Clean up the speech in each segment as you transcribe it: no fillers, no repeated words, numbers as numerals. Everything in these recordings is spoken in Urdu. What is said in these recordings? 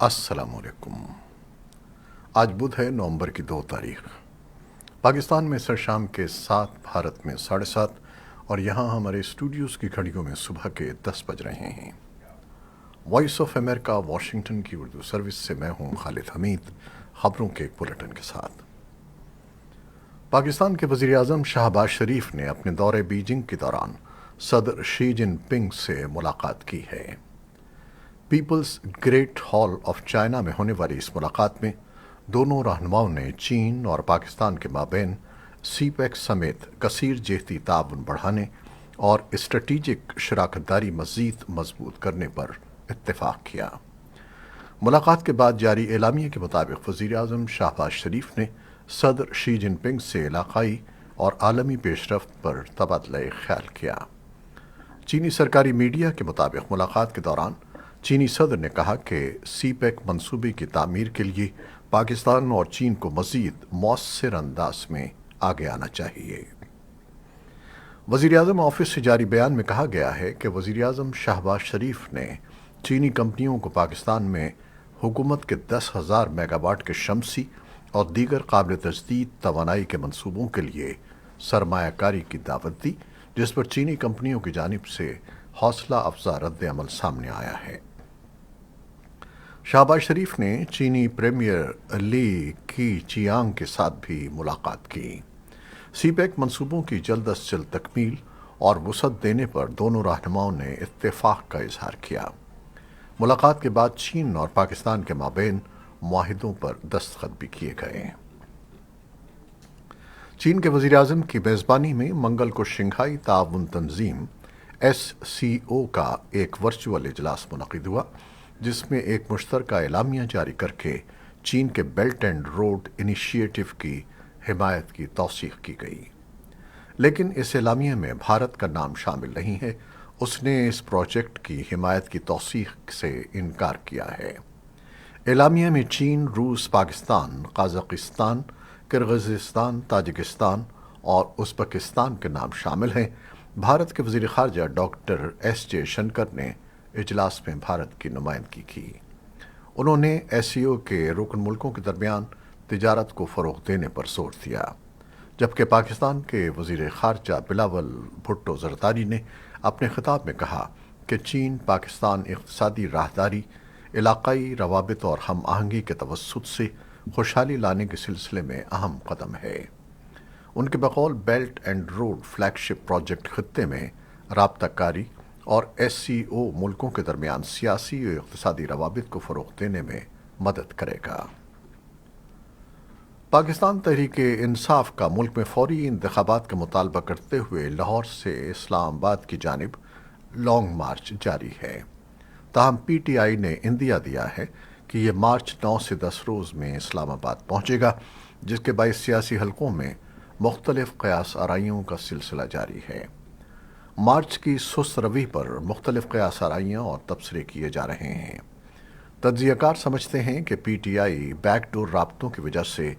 السلام علیکم۔ آج بدھ ہے، نومبر کی 2 تاریخ۔ پاکستان میں سر شام کے 7، بھارت میں 7:30 اور یہاں ہمارے اسٹوڈیوز کی گھڑیوں میں صبح کے 10 بج رہے ہیں۔ وائس آف امریکہ واشنگٹن کی اردو سروس سے میں ہوں خالد حمید، خبروں کے ایک بلیٹن کے ساتھ۔ پاکستان کے وزیر اعظم شہباز شریف نے اپنے دورے بیجنگ کے دوران صدر شی جن پنگ سے ملاقات کی ہے۔ Peoples great hall of China میں ہونے والی اس ملاقات میں دونوں رہنماؤں نے چین اور پاکستان کے مابین سی پیک سمیت کثیر جہتی تعاون بڑھانے اور اسٹریٹجک شراکت داری مزید مضبوط کرنے پر اتفاق کیا۔ ملاقات کے بعد جاری اعلامیے کے مطابق وزیر اعظم شہباز شریف نے صدر شی جن پنگ سے علاقائی اور عالمی پیش رفت پر تبادلہ خیال کیا۔ چینی سرکاری میڈیا کے مطابق ملاقات کے دوران چینی صدر نے کہا کہ سی پیک منصوبے کی تعمیر کے لیے پاکستان اور چین کو مزید مؤثر انداز میں آگے آنا چاہیے۔ وزیر اعظم آفس سے جاری بیان میں کہا گیا ہے کہ وزیر اعظم شہباز شریف نے چینی کمپنیوں کو پاکستان میں حکومت کے 10,000 میگا واٹ کے شمسی اور دیگر قابل تجدید توانائی کے منصوبوں کے لیے سرمایہ کاری کی دعوت دی، جس پر چینی کمپنیوں کی جانب سے حوصلہ افزا رد عمل سامنے آیا ہے۔ شہباز شریف نے چینی پریمیئر لی کی چیانگ کے ساتھ بھی ملاقات کی۔ سی پیک منصوبوں کی جلد از جلد تکمیل اور وسعت دینے پر دونوں رہنماؤں نے اتفاق کا اظہار کیا۔ ملاقات کے بعد چین اور پاکستان کے مابین معاہدوں پر دستخط بھی کیے گئے۔ چین کے وزیر اعظم کی میزبانی میں منگل کو شنگھائی تعاون تنظیم SCO کا ایک ورچوئل اجلاس منعقد ہوا، جس میں ایک مشترکہ اعلامیہ جاری کر کے چین کے بیلٹ اینڈ روڈ انیشیٹو کی حمایت کی توثیق کی گئی۔ لیکن اس اعلامیہ میں بھارت کا نام شامل نہیں ہے۔ اس نے اس پروجیکٹ کی حمایت کی توثیق سے انکار کیا ہے۔ اعلامیہ میں چین، روس، پاکستان، قازقستان، کرغزستان، تاجکستان اور ازبکستان کے نام شامل ہیں۔ بھارت کے وزیر خارجہ ڈاکٹر ایس جے شنکر نے اجلاس میں بھارت کی نمائندگی کی۔ انہوں نے SCO کے رکن ملکوں کے درمیان تجارت کو فروغ دینے پر زور دیا، جبکہ پاکستان کے وزیر خارجہ بلاول بھٹو زرداری نے اپنے خطاب میں کہا کہ چین پاکستان اقتصادی راہداری، علاقائی روابط اور ہم آہنگی کے توسط سے خوشحالی لانے کے سلسلے میں اہم قدم ہے۔ ان کے بقول belt and road flag ship project خطے میں رابطہ کاری اور SCO ملکوں کے درمیان سیاسی اور اقتصادی روابط کو فروغ دینے میں مدد کرے گا۔ پاکستان تحریک انصاف کا ملک میں فوری انتخابات کا مطالبہ کرتے ہوئے لاہور سے اسلام آباد کی جانب لانگ مارچ جاری ہے۔ تاہم PTI نے اندیا دیا ہے کہ یہ مارچ 9 سے 10 روز میں اسلام آباد پہنچے گا، جس کے باعث سیاسی حلقوں میں مختلف قیاس آرائیوں کا سلسلہ جاری ہے۔ مارچ کی سست روی پر مختلف قیاس آرائیاں اور تبصرے کیے جا رہے ہیں۔ تجزیہ کار سمجھتے ہیں کہ PTI بیک ڈور رابطوں کی وجہ سے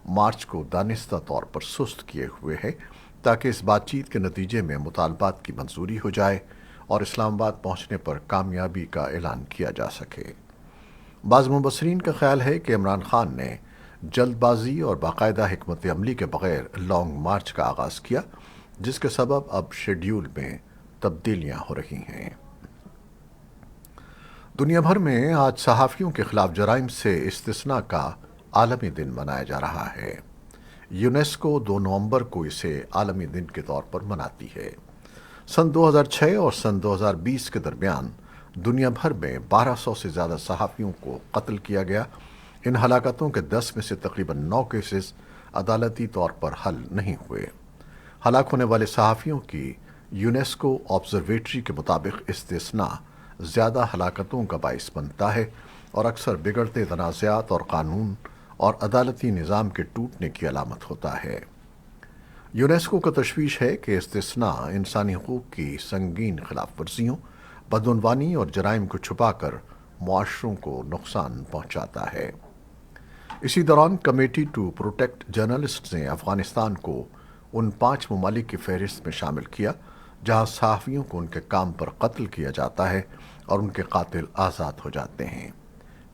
مارچ کو دانستہ طور پر سست کیے ہوئے ہے، تاکہ اس بات چیت کے نتیجے میں مطالبات کی منظوری ہو جائے اور اسلام آباد پہنچنے پر کامیابی کا اعلان کیا جا سکے۔ بعض مبصرین کا خیال ہے کہ عمران خان نے جلد بازی اور باقاعدہ حکمت عملی کے بغیر لانگ مارچ کا آغاز کیا، جس کے سبب اب شیڈیول میں تبدیلیاں ہو رہی ہیں۔ دنیا بھر میں آج صحافیوں کے خلاف جرائم سے استثناء کا عالمی دن منایا جا رہا ہے۔ یونیسکو 2 نومبر کو اسے عالمی دن کے طور پر مناتی ہے۔ سن 2006 اور سن 2020 کے درمیان دنیا بھر میں 1200 سے زیادہ صحافیوں کو قتل کیا گیا۔ ان ہلاکتوں کے 10 میں سے تقریباً 9 کیسز عدالتی طور پر حل نہیں ہوئے۔ ہلاک ہونے والے صحافیوں کی یونیسکو آبزرویٹری کے مطابق استثناء زیادہ ہلاکتوں کا باعث بنتا ہے اور اکثر بگڑتے تنازعات اور قانون اور عدالتی نظام کے ٹوٹنے کی علامت ہوتا ہے۔ یونیسکو کا تشویش ہے کہ استثناء انسانی حقوق کی سنگین خلاف ورزیوں، بدعنوانی اور جرائم کو چھپا کر معاشروں کو نقصان پہنچاتا ہے۔ اسی دوران کمیٹی ٹو پروٹیکٹ جرنلسٹ نے افغانستان کو ان 5 ممالک کی فہرست میں شامل کیا جہاں صحافیوں کو ان کے کام پر قتل کیا جاتا ہے اور ان کے قاتل آزاد ہو جاتے ہیں۔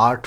8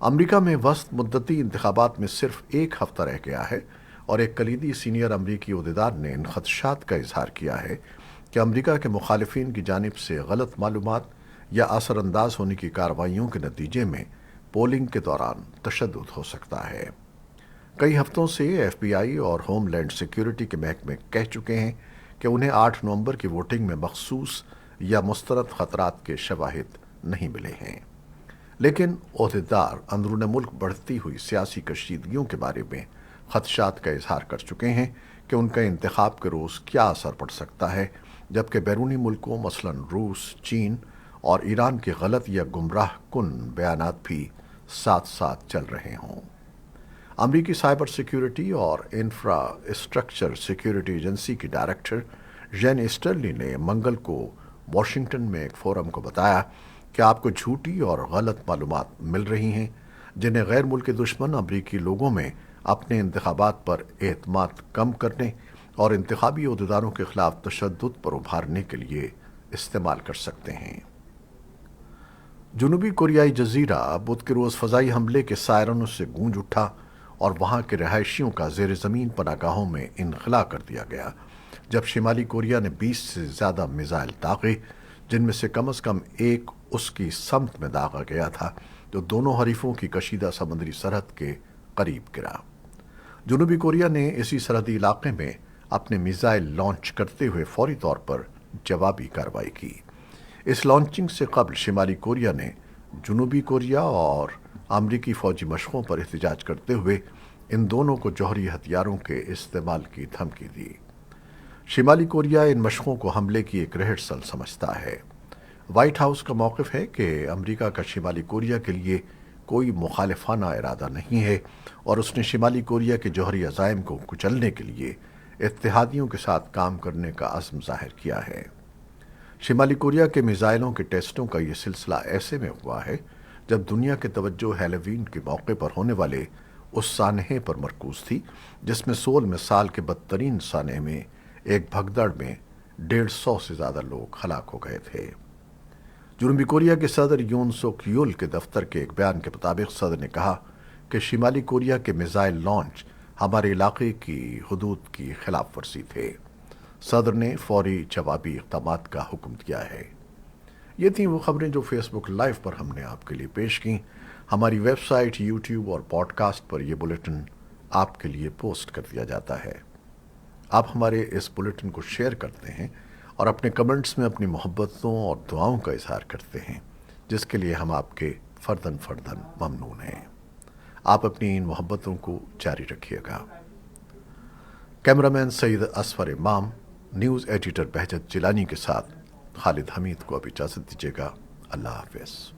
امریکہ میں وسط مدتی انتخابات میں صرف ایک ہفتہ رہ گیا ہے اور ایک کلیدی سینئر امریکی عہدیدار نے ان خدشات کا اظہار کیا ہے کہ امریکہ کے مخالفین کی جانب سے غلط معلومات یا اثر انداز ہونے کی کارروائیوں کے نتیجے میں پولنگ کے دوران تشدد ہو سکتا ہے۔ کئی ہفتوں سے ایف بی آئی اور ہوم لینڈ سیکیورٹی کے محکمے کہہ چکے ہیں کہ انہیں 8 نومبر کی ووٹنگ میں مخصوص یا مسترد خطرات کے شواہد نہیں ملے ہیں، لیکن عہدیدار اندرون ملک بڑھتی ہوئی سیاسی کشیدگیوں کے بارے میں خدشات کا اظہار کر چکے ہیں کہ ان کا انتخاب کے روز کیا اثر پڑ سکتا ہے، جبکہ بیرونی ملکوں مثلاً روس، چین اور ایران کے غلط یا گمراہ کن بیانات بھی ساتھ ساتھ چل رہے ہوں۔ امریکی سائبر سیکیورٹی اور انفراسٹرکچر سیکیورٹی ایجنسی کی ڈائریکٹر جین ایسٹرلی نے منگل کو واشنگٹن میں ایک فورم کو بتایا کہ آپ کو جھوٹی اور غلط معلومات مل رہی ہیں جنہیں غیر ملکی دشمن امریکی لوگوں میں اپنے انتخابات پر اعتماد کم کرنے اور انتخابی عہدیداروں کے خلاف تشدد پر ابھارنے کے لیے استعمال کر سکتے ہیں۔ جنوبی کوریائی جزیرہ بدھ کے روز فضائی حملے کے سائرنوں سے گونج اٹھا اور وہاں کے رہائشیوں کا زیر زمین پناہ گاہوں میں انخلا کر دیا گیا جب شمالی کوریا نے 20 سے زیادہ میزائل داغے، جن میں سے کم از کم ایک اس کی سمت میں داغا گیا تھا جو دونوں حریفوں کی کشیدہ سمندری سرحد کے قریب گرا۔ جنوبی کوریا نے اسی سرحدی علاقے میں اپنے میزائل لانچ کرتے ہوئے فوری طور پر جوابی کارروائی کی۔ اس لانچنگ سے قبل شمالی کوریا نے جنوبی کوریا اور امریکی فوجی مشقوں پر احتجاج کرتے ہوئے ان دونوں کو جوہری ہتھیاروں کے استعمال کی دھمکی دی۔ شمالی کوریا ان مشقوں کو حملے کی ایک ریہرسل سمجھتا ہے۔ وائٹ ہاؤس کا موقف ہے کہ امریکہ کا شمالی کوریا کے لیے کوئی مخالفانہ ارادہ نہیں ہے اور اس نے شمالی کوریا کے جوہری عزائم کو کچلنے کے لیے اتحادیوں کے ساتھ کام کرنے کا عزم ظاہر کیا ہے۔ شمالی کوریا کے میزائلوں کے ٹیسٹوں کا یہ سلسلہ ایسے میں ہوا ہے جب دنیا کی توجہ ہیلووین کے موقع پر ہونے والے اس سانحے پر مرکوز تھی جس میں سول میں سال کے بدترین سانحے میں ایک بھگدڑ میں 150 سے زیادہ لوگ ہلاک ہو گئے تھے۔ جنوبی کوریا کے صدر یون سوک یول کے دفتر کے ایک بیان کے مطابق صدر نے کہا کہ شمالی کوریا کے میزائل لانچ ہمارے علاقے کی حدود کی خلاف ورزی تھے۔ صدر نے فوری جوابی اقدامات کا حکم دیا ہے۔ یہ تھیں وہ خبریں جو فیس بک لائیو پر ہم نے آپ کے لیے پیش کیں۔ ہماری ویب سائٹ، یوٹیوب اور پوڈ کاسٹ پر یہ بلیٹن آپ کے لیے پوسٹ کر دیا جاتا ہے۔ آپ ہمارے اس بلیٹن کو شیئر کرتے ہیں اور اپنے کمنٹس میں اپنی محبتوں اور دعاؤں کا اظہار کرتے ہیں، جس کے لیے ہم آپ کے فرداً ممنون ہیں۔ آپ اپنی ان محبتوں کو جاری رکھیے گا۔ کیمرامین سعید اصفر امام، نیوز ایڈیٹر بہجت جیلانی کے ساتھ خالد حمید کو اب اجازت دیجیے گا۔ اللہ حافظ۔